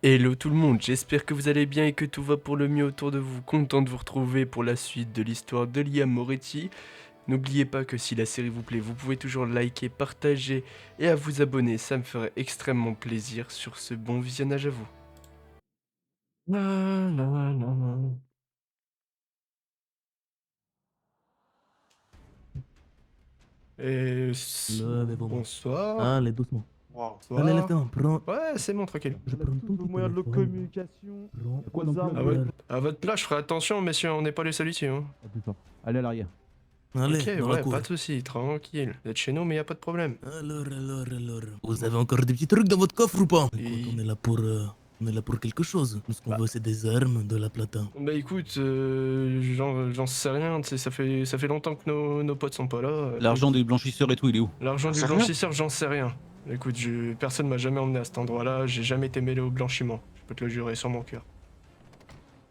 Hello tout le monde, j'espère que vous allez bien et que tout va pour le mieux autour de vous. Content de vous retrouver pour la suite de l'histoire de Liam Moretti. N'oubliez pas que si la série vous plaît, vous pouvez toujours liker, partager et à vous abonner, ça me ferait extrêmement plaisir. Sur ce, bon visionnage à vous. La, la, la. Levez vos mains. Bonsoir. Allez, doucement. Bonsoir. Allez, lève tes mains. Prends. Ouais, c'est bon, tranquille. Je prends ton petit moyen de téléphone. communication. Prends. Quoi dans Ah ouais. À votre place, je ferai attention, messieurs, on n'est pas les seuls ici. Hein. Allez à l'arrière. Allez, Ok, dans la ouais, cour. pas de soucis, tranquille. Vous êtes chez nous, mais y a pas de problème. Alors. Vous avez encore des petits trucs dans votre coffre ou pas? Et- Écoute, on est là pour quelque chose. Nous, ce qu'on Bah. veut, c'est des armes, de la plata. Bah écoute, j'en sais rien, tu sais, ça fait longtemps que nos potes sont pas là. L'argent des blanchisseurs et tout, il est où? L'argent du J'en sais rien. blanchisseur, j'en sais rien. Écoute, personne m'a jamais emmené à cet endroit-là, j'ai jamais été mêlé au blanchiment. Je peux te le jurer sur mon cœur.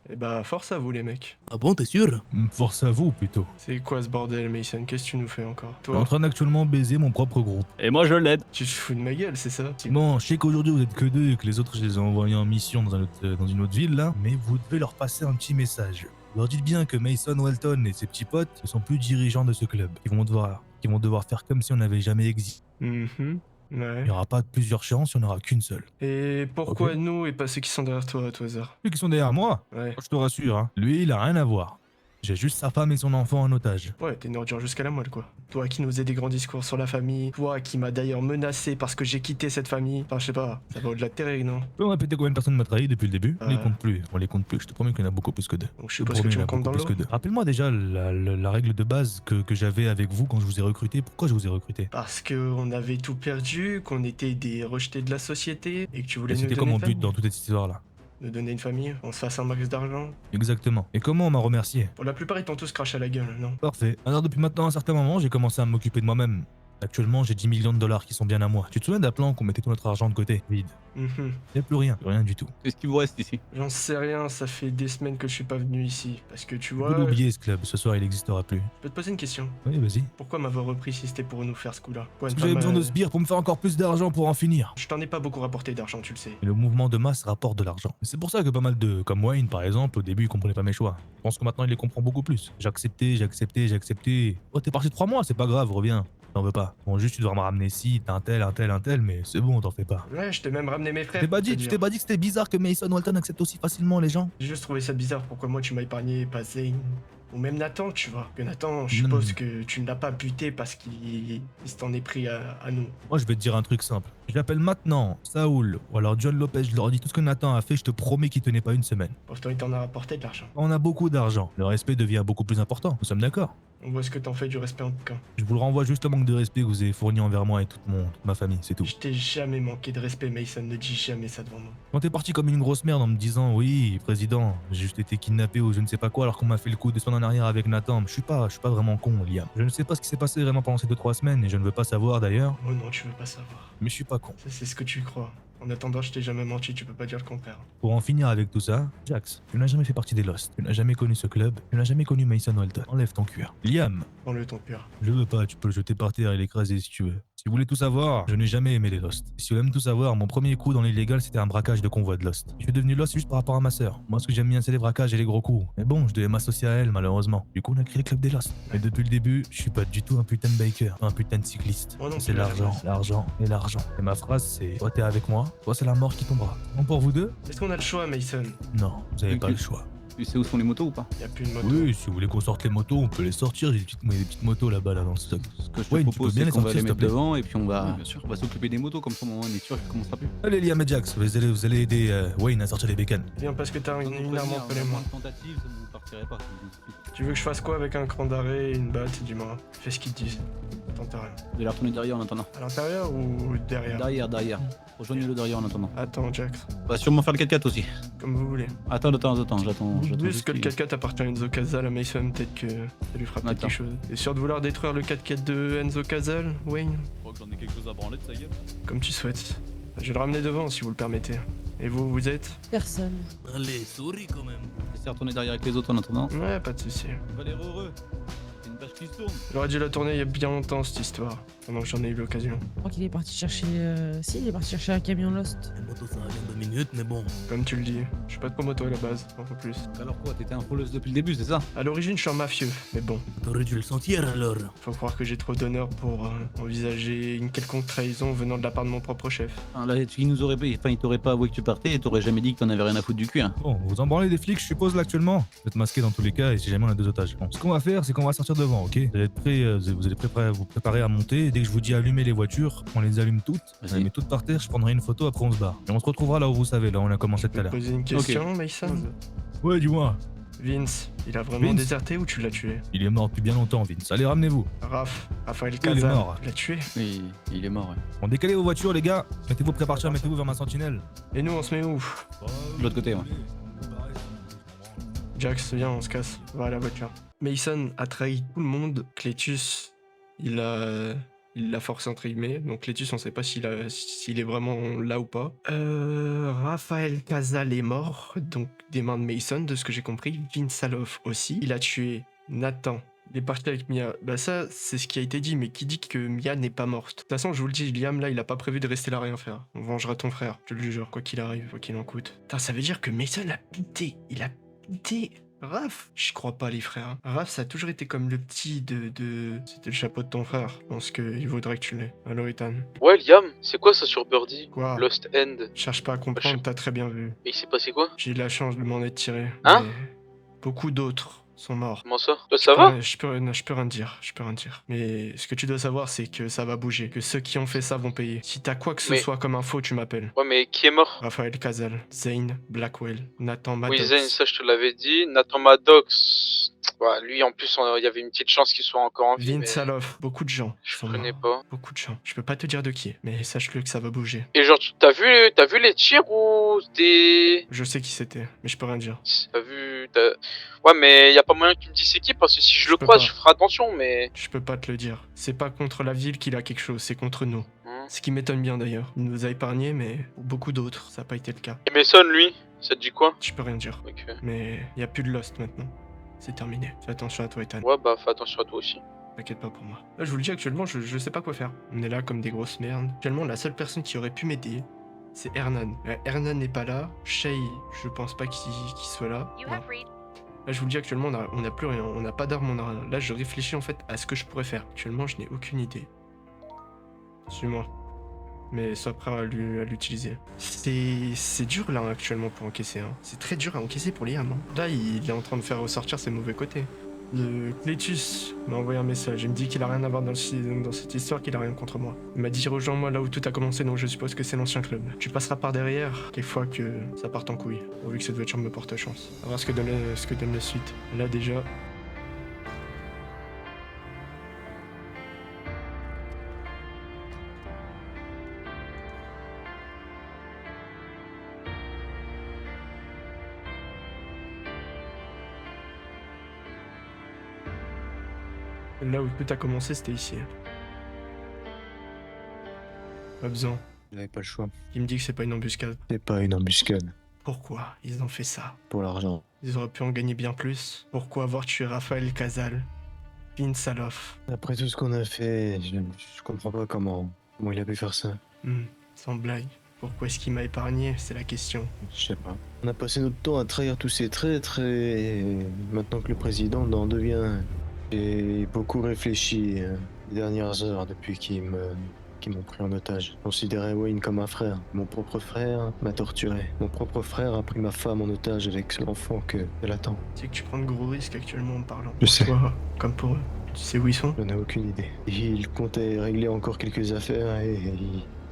Et bah, force à vous les mecs. Ah bon, t'es sûr? Force à vous plutôt. C'est quoi ce bordel, Mason? Qu'est-ce que tu nous fais encore? Je suis en Toi, train d'actuellement baiser mon propre groupe. Et moi je l'aide. tu te fous de ma gueule, c'est ça? Bon, je sais qu'aujourd'hui vous êtes que deux et que les autres je les ai envoyés en mission dans une autre ville là, mais vous devez leur passer un petit message. Vous leur dites bien que Mason Walton et ses petits potes ne sont plus dirigeants de ce club. Ils vont devoir faire comme si on n'avait jamais existé. Mhm, Il ouais. n'y aura pas plusieurs chances, il n'y en aura qu'une seule. Et pourquoi Ok. nous et pas ceux qui sont derrière toi, à tout hasard? Ceux qui sont derrière moi, Ouais. je te rassure, hein, lui il a rien à voir. J'ai juste sa femme et son enfant en otage. Ouais, t'es une ordure jusqu'à la moelle, quoi. Toi qui nous faisais des grands discours sur la famille, toi qui m'as d'ailleurs menacé parce que j'ai quitté cette famille. Enfin, je sais pas, ça va au-delà de tes règles, non? Tu peux me répéter combien de personnes m'ont trahi depuis le début? On les Ouais. compte plus, on les compte plus. Je te promets qu'il y en a beaucoup plus que deux. Donc je Je te suppose que promets, tu il y en me a comptes beaucoup dans plus l'eau. que deux. Rappelle-moi déjà la règle de base que j'avais avec vous quand je vous ai recruté. Pourquoi je vous ai recruté? Parce qu'on avait tout perdu, qu'on était des rejetés de la société, et que tu voulais Et nous c'était donner quoi mon une but famille. dans toute cette histoire-là? Nous donner une famille, on se fasse un max d'argent. Exactement. Et comment on m'a remercié? Pour la plupart, ils t'ont tous craché à la gueule, non? Parfait. Alors depuis maintenant un certain moment, j'ai commencé à m'occuper de moi-même. Actuellement, j'ai 10 millions de dollars qui sont bien à moi. Tu te souviens d'un plan qu'on mettait tout notre argent de côté? Vide. Mhm. Il n'y a plus rien. Rien du tout. Qu'est-ce qui vous reste ici? J'en sais rien, ça fait des semaines que je suis pas venu ici. Parce que tu Tu vois, peux je l'oublier ce club. Ce soir, il n'existera plus. peux te poser une question. Oui, vas-y. Pourquoi m'avoir repris si c'était pour nous faire ce coup-là? Quoi, Parce une que j'avais femme, besoin de sbires pour me faire encore plus d'argent pour en finir. Je t'en ai pas beaucoup rapporté d'argent, tu le sais. Et le mouvement de masse rapporte de l'argent. C'est pour ça que pas mal de, comme Wayne par exemple, au début il comprenait pas mes choix. Je pense que maintenant il les comprend beaucoup plus. J'ai accepté. Oh t'es parti 3 mois, c'est pas grave, reviens. T'en veux pas. Bon juste tu dois me ramener ci, t'as un tel, mais c'est bon, t'en fais pas. Ouais, je t'ai même ramené mes frères. Tu pour te dire. t'es pas dit que c'était bizarre que Mason Walton accepte aussi facilement les gens? J'ai juste trouvé ça bizarre, pourquoi moi tu m'as épargné, pas Zane. Ou même Nathan, tu vois. Que Nathan, je Non. suppose que tu ne l'as pas buté parce qu'il s'en est pris à nous. Moi je vais te dire un truc simple. J'appelle maintenant Saoul ou alors John Lopez, je leur dis tout ce que Nathan a fait, je te promets qu'il tenait pas une semaine. Pourtant, il t'en a rapporté de l'argent. On a beaucoup d'argent. Le respect devient beaucoup plus important, nous sommes d'accord? On voit ce que t'en fais du respect en tout cas. Je vous le renvoie juste le manque de respect que vous avez fourni envers moi et toute ma famille, c'est tout. Je t'ai jamais manqué de respect, Mason, ne dis jamais ça devant moi. Quand t'es parti comme une grosse merde en me disant oui, président, j'ai juste été kidnappé ou je ne sais pas quoi alors qu'on m'a fait le coup 2 semaines en arrière avec Nathan, je suis pas vraiment con, Liam. Je ne sais pas ce qui s'est passé vraiment pendant ces 2-3 semaines et je ne veux pas savoir d'ailleurs, Oh non, tu veux pas savoir. mais je suis pas con. Ça, c'est ce que tu crois. En attendant, je t'ai jamais menti, tu peux pas dire le contraire. Pour en finir avec tout ça, Jax, tu n'as jamais fait partie des Lost, tu n'as jamais connu ce club, tu n'as jamais connu Mason Walton. Enlève ton cuir. Liam, Prends-le ton cœur. je veux pas, tu peux le jeter par terre et l'écraser si tu veux. Si vous voulez tout savoir, je n'ai jamais aimé les Lost. Si vous voulez même tout savoir, mon premier coup dans l'illégal c'était un braquage de convoi de Lost. Je suis devenu Lost juste par rapport à ma sœur. Moi ce que j'aime bien c'est les braquages et les gros coups. Mais bon, je devais m'associer à elle malheureusement. Du coup on a créé le club des Lost. Mais depuis le début, je suis pas du tout un putain de biker, un putain de cycliste. Moi non C'est plus, l'argent, l'argent et l'argent. Et ma phrase c'est soit t'es avec moi, soit c'est la mort qui tombera. Bon pour vous deux? Est-ce qu'on a le choix, Mason? Non, vous avez pas le choix. Tu sais où sont les motos ou pas? Y a plus de moto. Oui, si vous voulez qu'on sorte les motos, on peut les sortir. J'ai des petites motos là-bas là dans ce stock. Ce que je te Ouais, tu peux propose, bien c'est les qu'on va sortir, les s'il te mettre plaît. devant et puis on va, bien sûr. on va s'occuper des motos, comme ça au moment où on est sûr qu'il commencera plus. Allez Liam et Jax, vous allez aider Wayne à sortir les bécanes. Viens parce que t'as une arme entre les mains. tentative, ça ne partirait pas. Tu veux que je fasse quoi avec un cran d'arrêt et une batte, dis-moi. Fais ce qu'ils te disent. Tente rien. Je vais la retourner derrière en attendant. À l'intérieur ou derrière? Derrière. Rejoignez-le derrière en attendant. Attends, Jax. On va sûrement faire le 4x4 aussi. Comme vous voulez. Attends, j'attends. Vu juste que le qu'il- 4x4 appartient à Enzo Casal, à Mason, peut-être que ça lui fera peut-être Attends. quelque chose. T'es sûr de vouloir détruire le 4x4 de Enzo Casal, Wayne? Je crois que j'en ai quelque chose à branler de sa gueule. Comme tu souhaites. Je vais le ramener devant si vous le permettez. Et vous, vous êtes? Personne. Allez, souris quand même. J'essaie de retourner derrière avec les autres en attendant. Ouais, pas de soucis. Valère heureux. C'est une page qui se tourne. J'aurais dû la tourner il y a bien longtemps cette histoire, pendant que j'en ai eu l'occasion. Je crois qu'il est parti chercher. Si, il est parti chercher un camion Lost. La moto, ça revient 2 minutes, mais bon. Comme tu le dis, je suis pas trop moto à la base, un peu plus. Alors quoi, t'étais un voleuse depuis le début, c'est ça? À l'origine, je suis un mafieux, mais bon, T'aurais dû le sentir alors. faut croire que j'ai trop d'honneur pour envisager une quelconque trahison venant de la part de mon propre chef. Ah, là, il nous aurait pas, enfin, il t'aurait pas avoué que tu partais et t'aurais jamais dit que t'en avais rien à foutre du cul. Hein. Bon, vous en branlez des flics, je suppose, là, actuellement. Vous êtes masqués dans tous les cas et si jamais on a 2 otages. Bon, ce qu'on va faire, c'est qu'on va sortir devant, ok? Vous allez être prêts, vous allez vous préparer à monter. Dès que je vous dis allumer les voitures, on les allume toutes. On Vas-y. les met toutes par terre, je prendrai une photo, après on se barre. Et on se retrouvera là où vous savez, là où on a commencé tout à l'heure. Poser une question, Mason? Ouais, dis-moi. Vince, il a vraiment Vince déserté ou tu l'as tué? Il est mort depuis bien longtemps, Vince. Allez, ramenez-vous. Raphaël Il est Casal, mort. tu l'as tué? Oui, il est mort, ouais. On décalez vos voitures, les gars. Mettez-vous prêts à partir, mettez-vous vers ma sentinelle. Et nous, on se met où? De l'autre côté, ouais. Jax, viens, on se casse, va à la voiture. Mason a trahi tout le monde. Cletus, il l'a forcé entre guillemets. Donc Cletus, on sait pas s'il est vraiment là ou pas. Raphaël Casal est mort, donc des mains de Mason, de ce que j'ai compris. Vince Saloff aussi. Il a tué Nathan. Il est parti avec Mia. Bah ça, c'est ce qui a été dit, mais qui dit que Mia n'est pas morte? De toute façon, je vous le dis, Liam, là, il a pas prévu de rester là rien faire. On vengera ton frère, je te le jure, quoi qu'il arrive, quoi qu'il en coûte. Putain, ça veut dire que Mason a pité. Il a pité Raph. Je crois pas, les frères. Raph, ça a toujours été comme le petit de... C'était le chapeau de ton frère. Je pense qu'il vaudrait que tu l'aies. Allô, Ethan. Ouais, Liam, c'est quoi ça sur Birdie? Quoi? Lost End. Cherche pas à comprendre, t'as très bien vu. Mais il s'est passé quoi? J'ai eu la chance de m'en être tiré. Hein? Mais beaucoup d'autres sont morts. Comment ça? Toi, ça va? Je peux rien dire, Mais ce que tu dois savoir, c'est que ça va bouger, que ceux qui ont fait ça vont payer. Si t'as quoi que ce Mais- soit comme info, tu m'appelles. Ouais, mais qui est mort? Raphaël Casal, Zane Blackwell, Nathan Maddox. Oui, Zane, ça je te l'avais dit. Nathan Maddox. Ouais, lui en plus, il y avait une petite chance qu'il soit encore en vie. Vince Mais... Saloff, beaucoup de gens. Je sont connais morts. pas. Beaucoup de gens. Je peux pas te dire de qui, mais sache-le que ça va bouger. Et genre, t'as vu les tirs ou des. Je sais qui c'était, mais je peux rien dire. T'as vu. Ouais, mais y a pas moyen que tu me dises c'est qui parce que si je le peux croise, pas. je ferai attention, mais. Je peux pas te le dire. C'est pas contre la ville qu'il a quelque chose, c'est contre nous. Ce qui m'étonne bien d'ailleurs. Il nous a épargnés, mais pour beaucoup d'autres, ça n'a pas été le cas. Et Mason, lui, ça te dit quoi? Je peux rien dire. Ok. Mais il y a plus de Lost maintenant. C'est terminé. Fais attention à toi, Ethan. Ouais, bah fais attention à toi aussi. T'inquiète pas pour moi. Là, je vous le dis actuellement, je sais pas quoi faire. On est là comme des grosses merdes. Actuellement, la seule personne qui aurait pu m'aider, c'est Hernan. Hernan n'est pas là. Shay, je pense pas qu'il soit là. Non. Là, je vous le dis actuellement, on a plus rien. On n'a pas d'armes, on a rien. Là, je réfléchis en fait à ce que je pourrais faire. Actuellement, je n'ai aucune idée. Suis-moi. Mais sois prêt à l'utiliser. C'est dur là actuellement pour encaisser. Hein. C'est très dur à encaisser pour Liam. Hein. Là, il est en train de faire ressortir ses mauvais côtés. Le Cletus m'a envoyé un message. Il me dit qu'il a rien à voir dans cette histoire, qu'il a rien contre moi. Il m'a dit rejoins-moi là où tout a commencé, donc je suppose que c'est l'ancien club. Tu passeras par derrière, des fois que ça parte en couille. Pourvu que cette voiture me porte chance. On va voir ce que donne la suite. Là déjà. Là où tout a commencé, c'était ici. Pas besoin. J'avais pas le choix. Il me dit que c'est pas une embuscade. C'est pas une embuscade. Pourquoi ils ont fait ça? Pour l'argent. Ils auraient pu en gagner bien plus. Pourquoi avoir tué Raphaël Casal? Vince Saloff. Après tout ce qu'on a fait, je comprends pas comment il a pu faire ça. Sans blague. Pourquoi est-ce qu'il m'a épargné? C'est la question. Je sais pas. On a passé notre temps à trahir tous ces traîtres et maintenant que le président en devient... J'ai beaucoup réfléchi les dernières heures depuis qu'ils m'ont pris en otage. Je considérais Wayne comme un frère. Mon propre frère m'a torturé. Mon propre frère a pris ma femme en otage avec l'enfant qu'elle attend. Tu sais que tu prends de gros risques actuellement en parlant. Je sais. Pour toi, comme pour eux. Tu sais où ils sont? J'en ai aucune idée. Il comptait régler encore quelques affaires et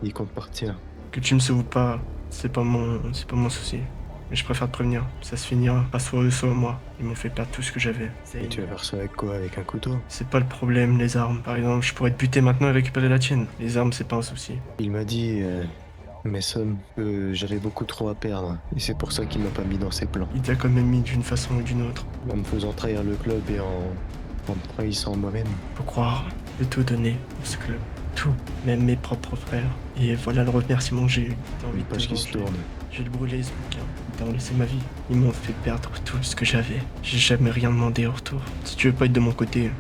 il compte partir. Que tu me sauves pas, c'est pas mon souci. Mais je préfère te prévenir, ça se finira, pas soit eux, soit moi. Ils m'ont fait perdre tout ce que j'avais. Et tu vas faire ça avec quoi? Avec un couteau? C'est pas le problème, les armes. Par exemple, je pourrais te buter maintenant et récupérer la tienne. Les armes, c'est pas un souci. Il m'a dit, Mason, que j'avais beaucoup trop à perdre. Et c'est pour ça qu'il m'a pas mis dans ses plans. Il t'a quand même mis d'une façon ou d'une autre. En me faisant trahir le club et en me trahissant moi-même. Faut croire, j'ai tout donné pour ce club. Tout, même mes propres frères. Et voilà le remerciement que j'ai eu. T'as envie Une de page te qui se venger. tourne. Je vais le brûler, ce bouquin. Ils t'ont laissé ma vie. Ils m'ont fait perdre tout ce que j'avais. J'ai jamais rien demandé en retour. Si tu veux pas être de mon côté,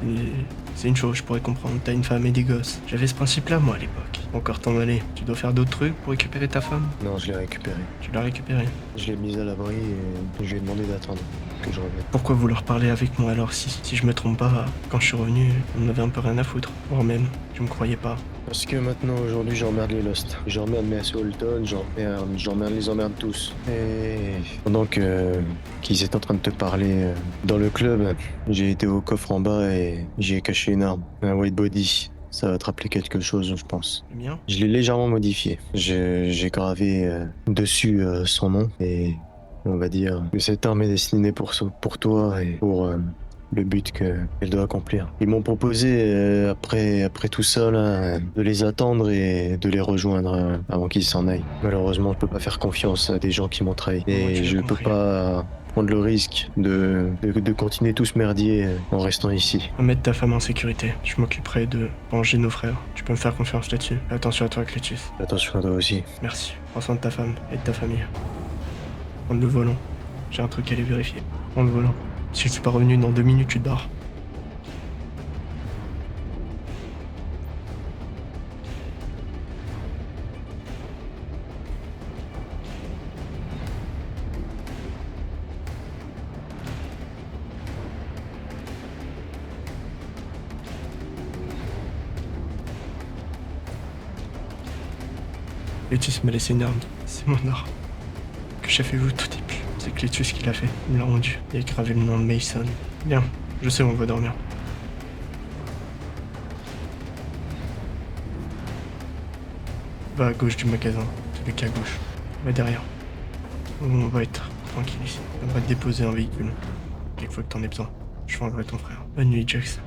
c'est une chose, je pourrais comprendre. T'as une femme et des gosses. J'avais ce principe-là, moi, à l'époque. Encore t'en aller. Tu dois faire d'autres trucs pour récupérer ta femme? Non, je l'ai récupéré. Tu l'as récupérée. Je l'ai mise à l'abri et je lui ai demandé d'attendre que je revienne. Pourquoi vouloir parler avec moi alors si je me trompe pas, quand je suis revenu, on avait un peu rien à foutre. Voire même, tu me croyais pas. Parce que maintenant, aujourd'hui, j'emmerde les Lost. J'emmerde Mercy Holton, j'emmerde les emmerde tous. Et pendant qu'ils étaient en train de te parler dans le club, j'ai été au coffre en bas et j'y ai caché une arme, un white body. Ça va te rappeler quelque chose, je pense. Le mien? Je l'ai légèrement modifié. J'ai gravé dessus son nom et on va dire que cette arme est destinée pour toi et pour le but qu'elle doit accomplir. Ils m'ont proposé, après tout ça, là, de les attendre et de les rejoindre avant qu'ils s'en aillent. Malheureusement, je peux pas faire confiance à des gens qui m'ont trahi. Ouais, Et j'ai je peux compris. pas prendre le risque de continuer tout ce merdier en restant ici. On va mettre ta femme en sécurité. Je m'occuperai de venger nos frères. Tu peux me faire confiance là-dessus. Fais attention à toi, Clétus. Attention à toi aussi. Merci. Prends soin de ta femme et de ta famille. Prends le volant. J'ai un truc à aller vérifier. Prends le volant. Si je suis pas revenu dans 2 minutes, tu te barres. Clétus m'a laissé une arme. C'est mon arme. Que j'ai fait au tout début. C'est Clétus qui l'a fait. Il me l'a rendu. Il a gravé le nom de Mason. Bien, je sais où on va dormir. Va à gauche du magasin. Celui qui est à gauche. Va derrière. On va être tranquille ici. On va te déposer un véhicule. Quelquefois que t'en aies besoin. Je vendrai ton frère. Bonne nuit, Jax.